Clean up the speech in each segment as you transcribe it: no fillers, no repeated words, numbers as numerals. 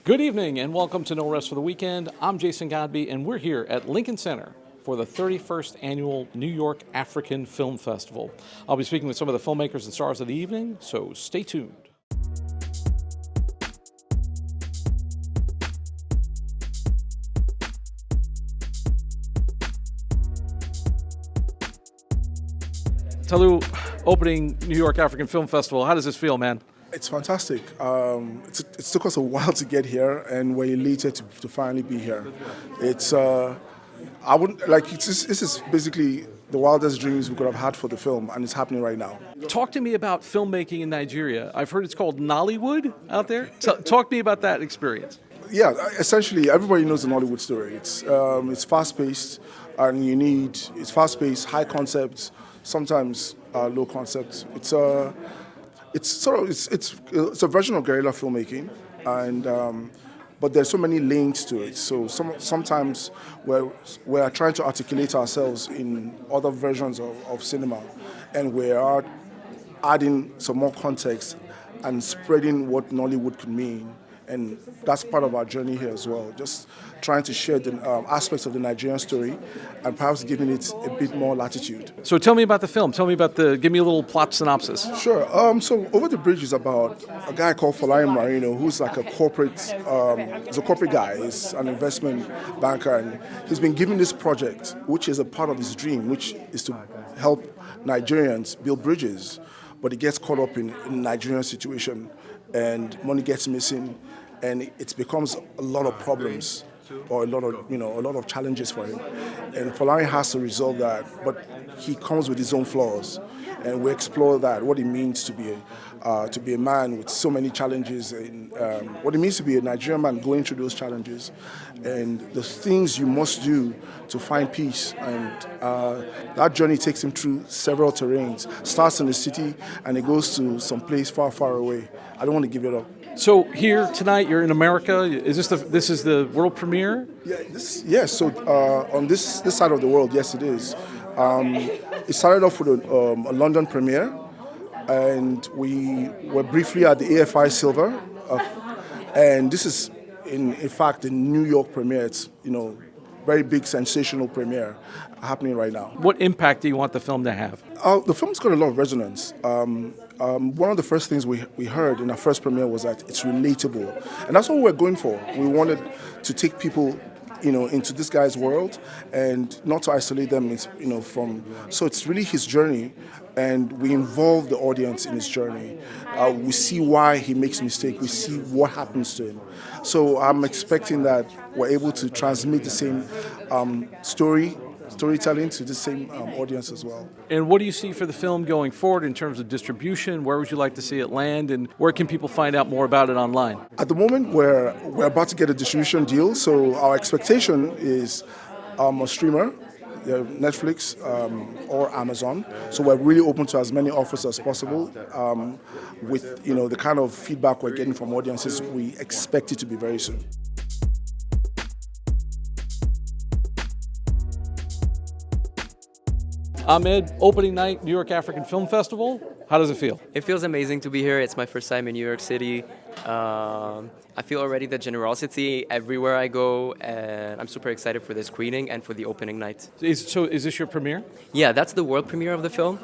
Good evening and welcome to No Rest for the Weekend. I'm Jason Godbey and we're here at Lincoln Center for the 31st Annual New York African Film Festival. I'll be speaking with some of the filmmakers and stars of the evening, so stay tuned. Tolu, opening New York African Film Festival. How does this feel, man? It's fantastic. It took us a while to get here, and we're elated to finally be here. It's I wouldn't like this is basically the wildest dreams we could have had for the film, and it's happening right now. Talk to me about filmmaking in Nigeria. I've heard it's called Nollywood out there. Talk to me about that experience. Yeah, essentially everybody knows the Nollywood story. It's fast paced, and it's fast paced, high concepts, sometimes low concepts. It's a version of guerrilla filmmaking, and but there's so many links to it. So sometimes we're trying to articulate ourselves in other versions of cinema, and we are adding some more context and spreading what Nollywood could mean. And that's part of our journey here as well, just trying to share the aspects of the Nigerian story and perhaps giving it a bit more latitude. So tell me about the film. Give me a little plot synopsis. Sure. So Over the Bridge is about a guy called Folarin Marino, who's like he's a corporate guy. He's an investment banker, and he's been given this project, which is a part of his dream, which is to help Nigerians build bridges. But he gets caught up in the Nigerian situation, and money gets missing, and it becomes a lot of problems or a lot of challenges for him. And Folarin has to resolve that, but he comes with his own flaws, and we explore that, what it means to be a man with so many challenges, and what it means to be a Nigerian man going through those challenges, and the things you must do to find peace. And that journey takes him through several terrains. Starts in the city and it goes to some place far, far away. I don't want to give it up. So here tonight, you're in America. Is this is the world premiere? Yes. So on this side of the world, yes, it is. It started off with a London premiere, and we were briefly at the AFI Silver, and this is in fact the New York premiere. It's very big sensational premiere happening right now. What impact do you want the film to have? The film's got a lot of resonance. One of the first things we heard in our first premiere was that it's relatable, and that's what we're going for. We wanted to take people into this guy's world and not to isolate them, so it's really his journey, and we involve the audience in his journey. We see why he makes mistakes, we see what happens to him. So I'm expecting that we're able to transmit the same storytelling to the same audience as well. And what do you see for the film going forward in terms of distribution? Where would you like to see it land, and where can people find out more about it online? At the moment, we're about to get a distribution deal, so our expectation is a streamer, Netflix or Amazon. So we're really open to as many offers as possible. With the kind of feedback we're getting from audiences, we expect it to be very soon. Ahmed, opening night, New York African Film Festival. How does it feel? It feels amazing to be here. It's my first time in New York City. I feel already the generosity everywhere I go, and I'm super excited for the screening and for the opening night. Is this your premiere? Yeah, that's the world premiere of the film.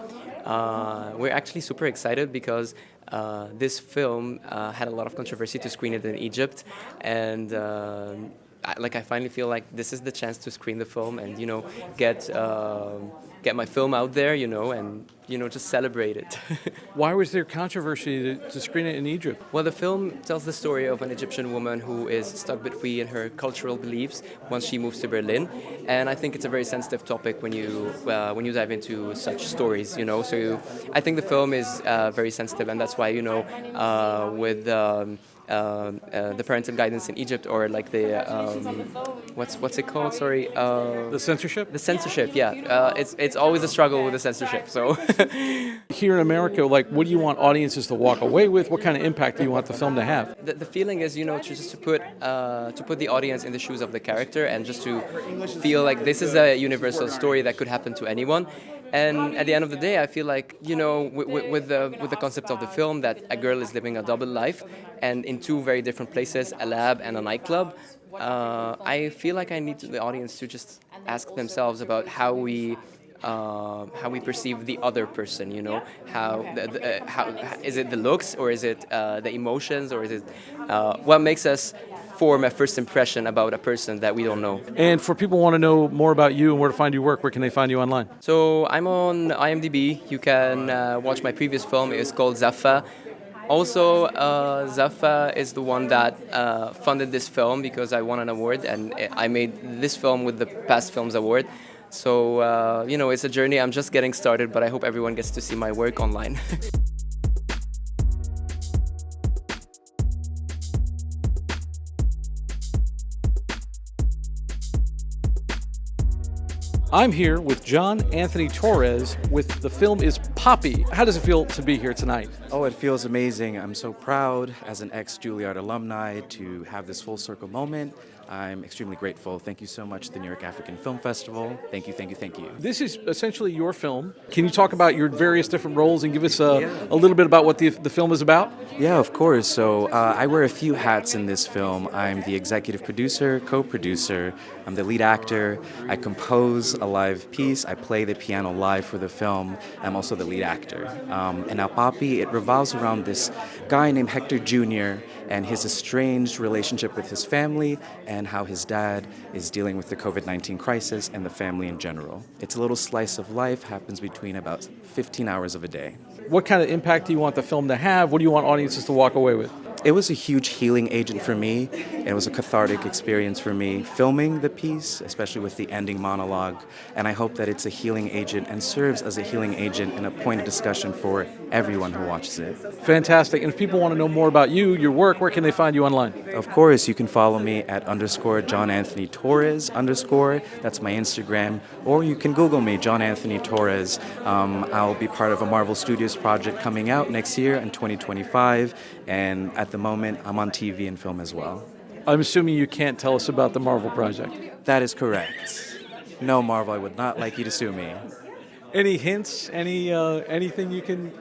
We're actually super excited because this film had a lot of controversy to screen it in Egypt, and I finally feel like this is the chance to screen the film and get my film out there, and just celebrate it. Why was there controversy to screen it in Egypt? Well, the film tells the story of an Egyptian woman who is stuck between her cultural beliefs once she moves to Berlin, and I think it's a very sensitive topic when you dive into such stories. So I think the film is very sensitive, and that's why with the parental guidance in Egypt, or like the what's it called? Sorry, the censorship. The censorship, yeah. It's always a struggle with the censorship. So here in America, what do you want audiences to walk away with? What kind of impact do you want the film to have? The feeling is, to put the audience in the shoes of the character, and just to feel like this is a universal story that could happen to anyone. And at the end of the day, I feel like, with the concept of the film, that a girl is living a double life, and in two very different places, a lab and a nightclub. I feel like I need the audience to just ask themselves about how we perceive the other person. How is it the looks, or is it the emotions, or is it what makes us form a first impression about a person that we don't know. And for people who want to know more about you and where to find your work, where can they find you online? So I'm on IMDb. You can watch my previous film. It's called Zaffa. Also, Zaffa is the one that funded this film because I won an award, and I made this film with the Past Films Award. So, it's a journey. I'm just getting started, but I hope everyone gets to see my work online. I'm here with John Anthony Torres with The Film is Poppy. How does it feel to be here tonight? Oh, it feels amazing. I'm so proud as an ex-Juilliard alumni to have this full circle moment. I'm extremely grateful. Thank you so much, the New York African Film Festival. Thank you, thank you, thank you. This is essentially your film. Can you talk about your various different roles and give us a little bit about what the film is about? Yeah, of course. So I wear a few hats in this film. I'm the executive producer, co-producer. I'm the lead actor. I compose a live piece. I play the piano live for the film. I'm also the lead actor. And now Papi, it revolves around this guy named Hector Jr. and his estranged relationship with his family and how his dad is dealing with the COVID-19 crisis and the family in general. It's a little slice of life, happens between about 15 hours of a day. What kind of impact do you want the film to have? What do you want audiences to walk away with? It was a huge healing agent for me. It was a cathartic experience for me filming the piece, especially with the ending monologue. And I hope that it's a healing agent and serves as a healing agent and a point of discussion for everyone who watches it. Fantastic. And if people want to know more about you, your work, where can they find you online? Of course, you can follow me at _John Anthony Torres _. That's my Instagram. Or you can Google me, John Anthony Torres. I'll be part of a Marvel Studios project coming out next year in 2025. And at the moment, I'm on TV and film as well. I'm assuming you can't tell us about the Marvel project. That is correct. No, Marvel, I would not like you to sue me. Any hints? Anything you can?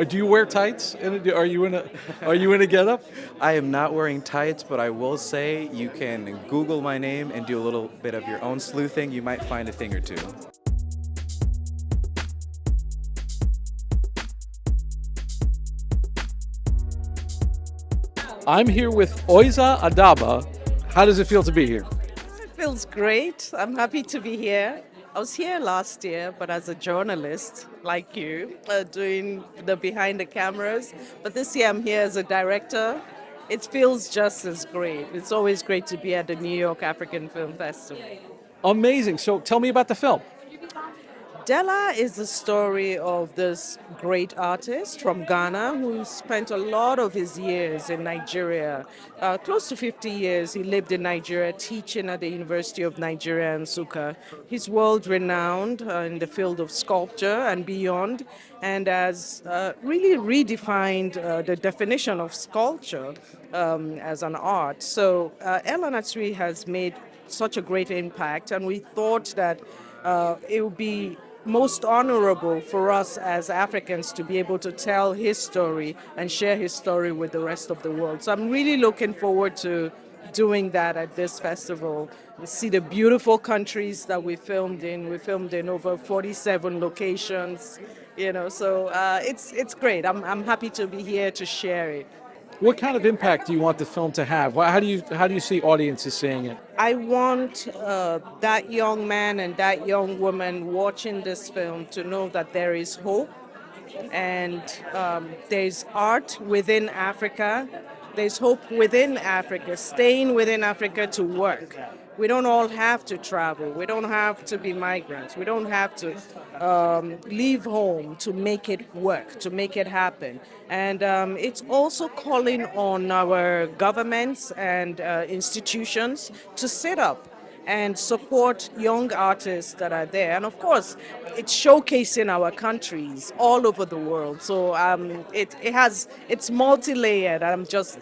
Do you wear tights? Are you in a getup? I am not wearing tights, but I will say you can Google my name and do a little bit of your own sleuthing. You might find a thing or two. I'm here with Oyiza Adaba. How does it feel to be here? It feels great. I'm happy to be here. I was here last year, but as a journalist, like you, doing the behind the cameras. But this year I'm here as a director. It feels just as great. It's always great to be at the New York African Film Festival. Amazing. So tell me about the film. Della is the story of this great artist from Ghana who spent a lot of his years in Nigeria. Close to 50 years he lived in Nigeria teaching at the University of Nigeria in Nsukka. He's world renowned in the field of sculpture and beyond, and has really redefined the definition of sculpture as an art. So Ella Natsui has made such a great impact, and we thought that it would be most honorable for us as Africans to be able to tell his story and share his story with the rest of the world. So I'm really looking forward to doing that at this festival. We see the beautiful countries that we filmed in. We filmed in over 47 locations, so it's great. I'm happy to be here to share it. What kind of impact do you want the film to have? How do you see audiences seeing it? I want that young man and that young woman watching this film to know that there is hope, and there's art within Africa. There's hope within Africa, staying within Africa to work. We don't all have to travel. We don't have to be migrants. We don't have to leave home to make it work, to make it happen. And it's also calling on our governments and institutions to sit up and support young artists that are there. And of course, it's showcasing our countries all over the world. So it's multi-layered. I'm just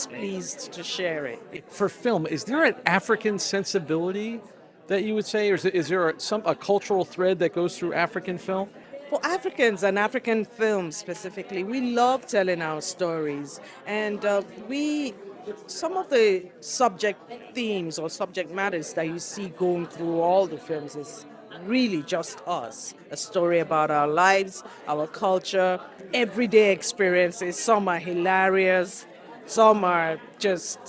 pleased to share it. For film, is there an African sensibility that you would say, or is there a cultural thread that goes through African film? For Africans and African films specifically, we love telling our stories, and some of the subject themes or subject matters that you see going through all the films is really just us. A story about our lives, our culture, everyday experiences. Some are hilarious, some are just,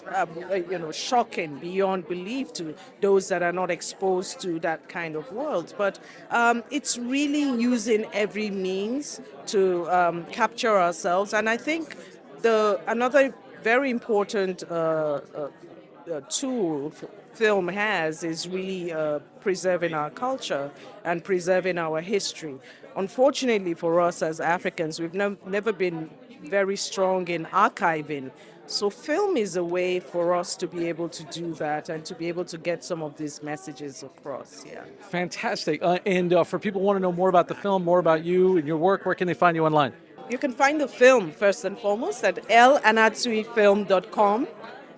shocking beyond belief to those that are not exposed to that kind of world. But it's really using every means to capture ourselves. And I think another very important tool film has is really preserving our culture and preserving our history. Unfortunately for us as Africans, we've never been very strong in archiving. So film is a way for us to be able to do that and to be able to get some of these messages across. Yeah. Fantastic. And for people who want to know more about the film, more about you and your work, where can they find you online? You can find the film first and foremost at elanatsuifilm.com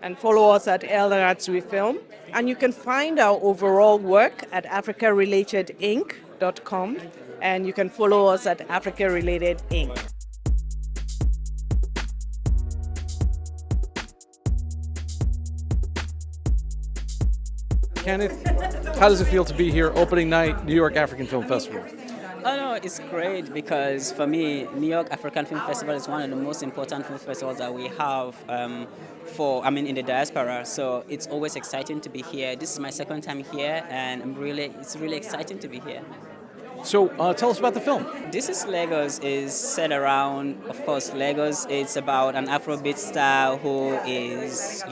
and follow us at elanatsuifilm. And you can find our overall work at africarelatedinc.com, and you can follow us at Africa Related Inc. Kenneth, how does it feel to be here opening night, New York African Film Festival? Oh no, it's great because for me, New York African Film Festival is one of the most important film festivals that we have in the diaspora. So it's always exciting to be here. This is my second time here, and it's really exciting to be here. So tell us about the film. This is Lagos, is set around, of course, Lagos. It's about an Afrobeat star who is,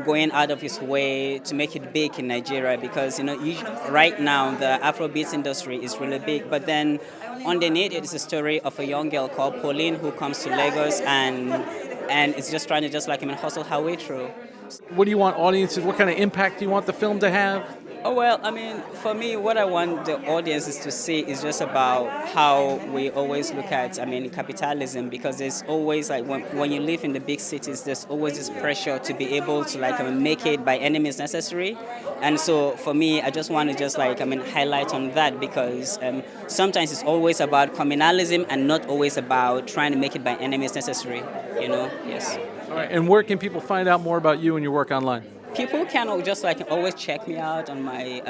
going out of his way to make it big in Nigeria because right now the Afrobeats industry is really big, but then underneath it is a story of a young girl called Pauline who comes to Lagos and it's just trying to hustle her way through. What do you want audiences, what kind of impact do you want the film to have? Oh, well, for me, what I want the audiences to see is just about how we always look at, capitalism, because there's always, when you live in the big cities, there's always this pressure to be able to, make it by any means necessary. And so, for me, I just want to highlight on that because sometimes it's always about communalism and not always about trying to make it by any means necessary, yes. All right, and where can people find out more about you and your work online? People can just always check me out on my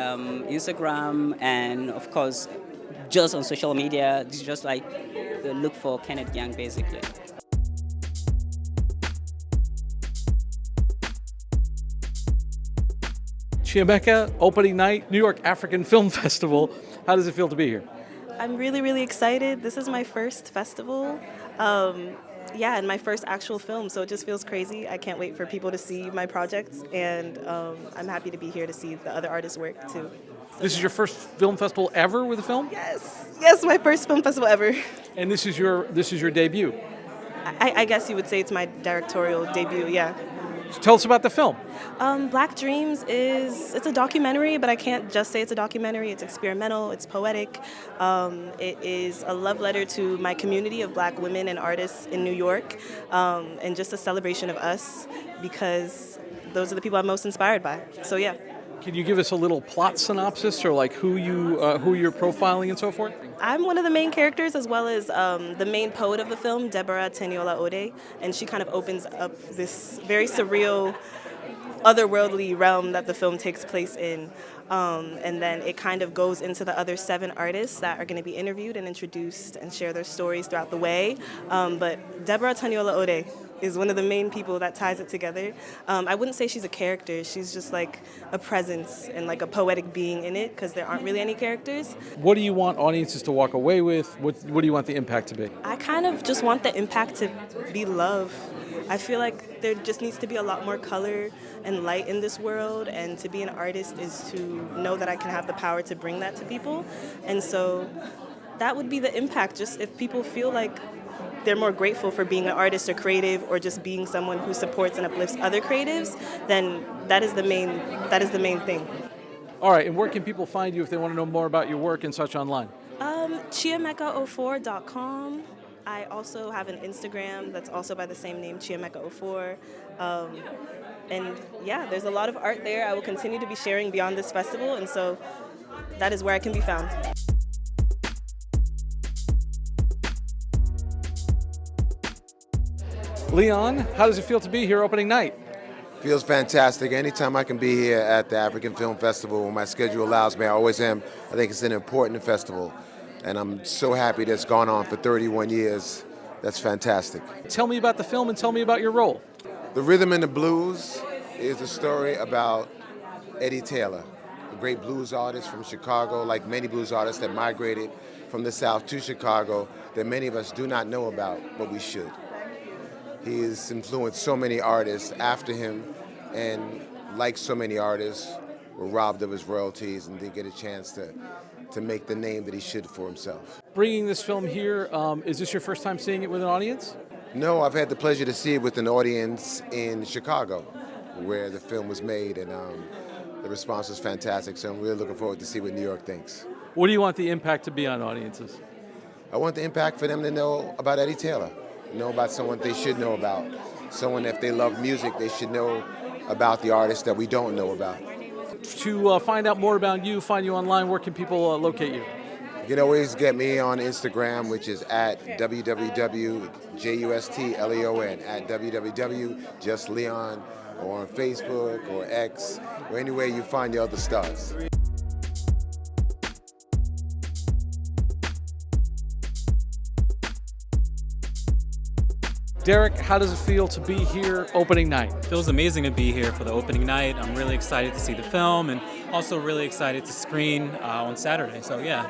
Instagram and of course just on social media. Just look for Kenneth Gyang basically. Chimeka, opening night, New York African Film Festival. How does it feel to be here? I'm really, really excited. This is my first festival. And my first actual film, so it just feels crazy. I can't wait for people to see my projects, and I'm happy to be here to see the other artists' work too. This is your first film festival ever with a film? Yes, my first film festival ever. And this is your debut? I guess you would say it's my directorial debut, yeah. Tell us about the film. Black Dreams it's a documentary, but I can't just say it's a documentary. It's experimental, it's poetic. It is a love letter to my community of Black women and artists in New York, and just a celebration of us because those are the people I'm most inspired by. So yeah. Can you give us a little plot synopsis or who you're profiling and so forth? I'm one of the main characters as well as the main poet of the film, Deborah Teniola Ode, and she kind of opens up this very surreal, otherworldly realm that the film takes place in. And then it kind of goes into the other 7 artists that are going to be interviewed and introduced and share their stories throughout the way. But Deborah Teniola Ode is one of the main people that ties it together. I wouldn't say she's a character. She's just a presence and a poetic being in it because there aren't really any characters. What do you want audiences to walk away with? What do you want the impact to be? I kind of just want the impact to be love. I feel like there just needs to be a lot more color and light in this world, and to be an artist is to know that I can have the power to bring that to people. And so that would be the impact, just if people feel like they're more grateful for being an artist or creative or just being someone who supports and uplifts other creatives, then that is the main thing. All right, and where can people find you if they want to know more about your work and such online? ChimekaOffor.com. I also have an Instagram that's also by the same name, Chimeka Offor. And yeah, there's a lot of art there. I will continue to be sharing beyond this festival, and so that is where I can be found. Leon, how does it feel to be here opening night? Feels fantastic. Anytime I can be here at the African Film Festival, when my schedule allows me, I always am. I think it's an important festival, and I'm so happy that it's gone on for 31 years. That's fantastic. Tell me about the film and tell me about your role. The Rhythm and the Blues is a story about Eddie Taylor, a great blues artist from Chicago, like many blues artists that migrated from the South to Chicago that many of us do not know about, but we should. He has influenced so many artists after him, and like so many artists, were robbed of his royalties and didn't get a chance to make the name that he should for himself. Bringing this film here, is this your first time seeing it with an audience? No, I've had the pleasure to see it with an audience in Chicago, where the film was made, and the response was fantastic, so I'm really looking forward to see what New York thinks. What do you want the impact to be on audiences? I want the impact for them to know about Eddie Taylor, know about someone they should know about, someone if they love music, they should know about the artists that we don't know about. To find out more about you, find you online, where can people locate you? You can always get me on Instagram, which is at www.justleon, at www.justleon, or on Facebook or X, or anywhere you find the other stars. Derek, how does it feel to be here opening night? It feels amazing to be here for the opening night. I'm really excited to see the film and also really excited to screen on Saturday. So, yeah.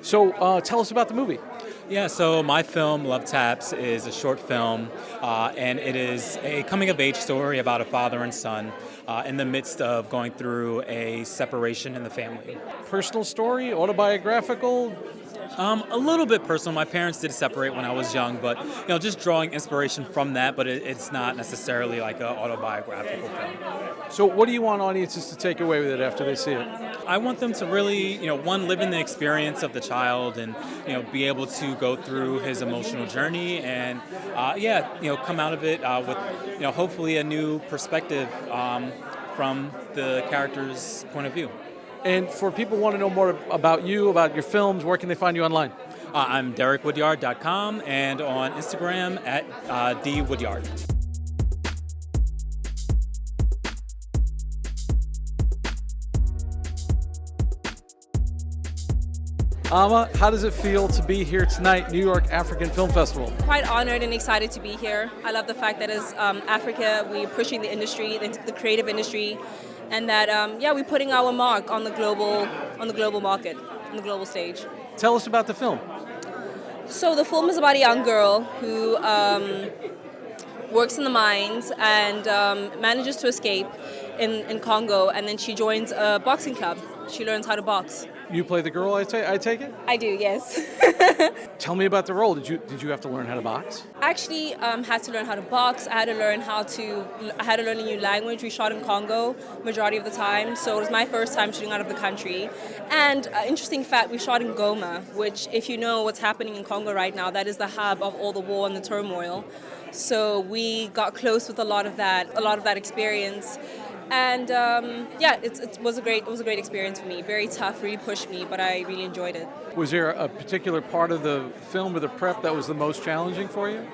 So tell us about the movie. Yeah, so my film, Love Taps, is a short film, and it is a coming-of-age story about a father and son in the midst of going through a separation in the family. Personal story, autobiographical? A little bit personal. My parents did separate when I was young, but just drawing inspiration from that, but it's not necessarily like an autobiographical film. So what do you want audiences to take away with it after they see it? I want them to really, one, live in the experience of the child and, be able to go through his emotional journey and, come out of it with, hopefully a new perspective from the character's point of view. And for people who want to know more about you, about your films, where can they find you online? I'm DerekWoodyard.com and on Instagram at DWoodyard. Ama, how does it feel to be here tonight, New York African Film Festival? Quite honored and excited to be here. I love the fact that as Africa, we're pushing the industry, the creative industry, and that we're putting our mark on the global market, on the global stage. Tell us about the film. So the film is about a young girl who works in the mines and manages to escape in Congo, and then she joins a boxing club. She learns how to box. You play the girl, I take it? I do, yes. Tell me about the role. Did you have to learn how to box? Actually, had to learn how to box. I had to learn a new language. We shot in Congo majority of the time, so it was my first time shooting out of the country. And interesting fact, we shot in Goma, which, if you know what's happening in Congo right now, that is the hub of all the war and the turmoil. So we got close with a lot of that experience. And it was a great experience for me. Very tough, really pushed me, but I really enjoyed it. Was there a particular part of the film or the prep that was the most challenging for you?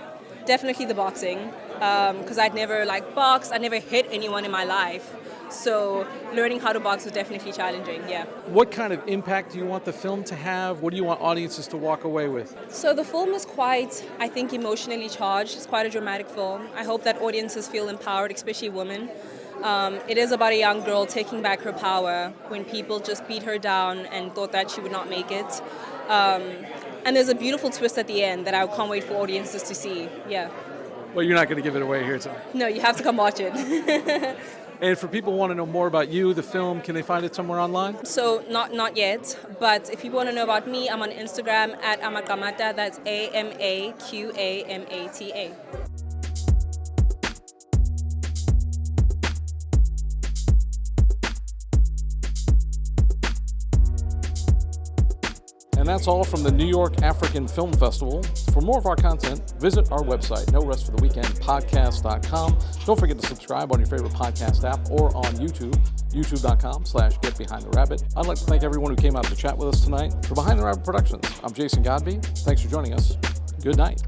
Definitely the boxing, because I'd never boxed. I never hit anyone in my life, so learning how to box was definitely challenging. Yeah. What kind of impact do you want the film to have? What do you want audiences to walk away with? So the film is quite, I think, emotionally charged. It's quite a dramatic film. I hope that audiences feel empowered, especially women. It is about a young girl taking back her power when people just beat her down and thought that she would not make it. And there's a beautiful twist at the end that I can't wait for audiences to see. Yeah. Well, you're not going to give it away here tonight. No, you have to come watch it. And for people who want to know more about you, the film, can they find it somewhere online? So not yet, but if people want to know about me, I'm on Instagram at Ama Qmata. That's AMAQAMATA. And that's all from the New York African Film Festival. For more of our content, visit our website, norestfortheweekendpodcast.com. Don't forget to subscribe on your favorite podcast app or on YouTube, youtube.com/getbehindtherabbit. I'd like to thank everyone who came out to chat with us tonight. For Behind the Rabbit Productions, I'm Jason Godbey. Thanks for joining us. Good night.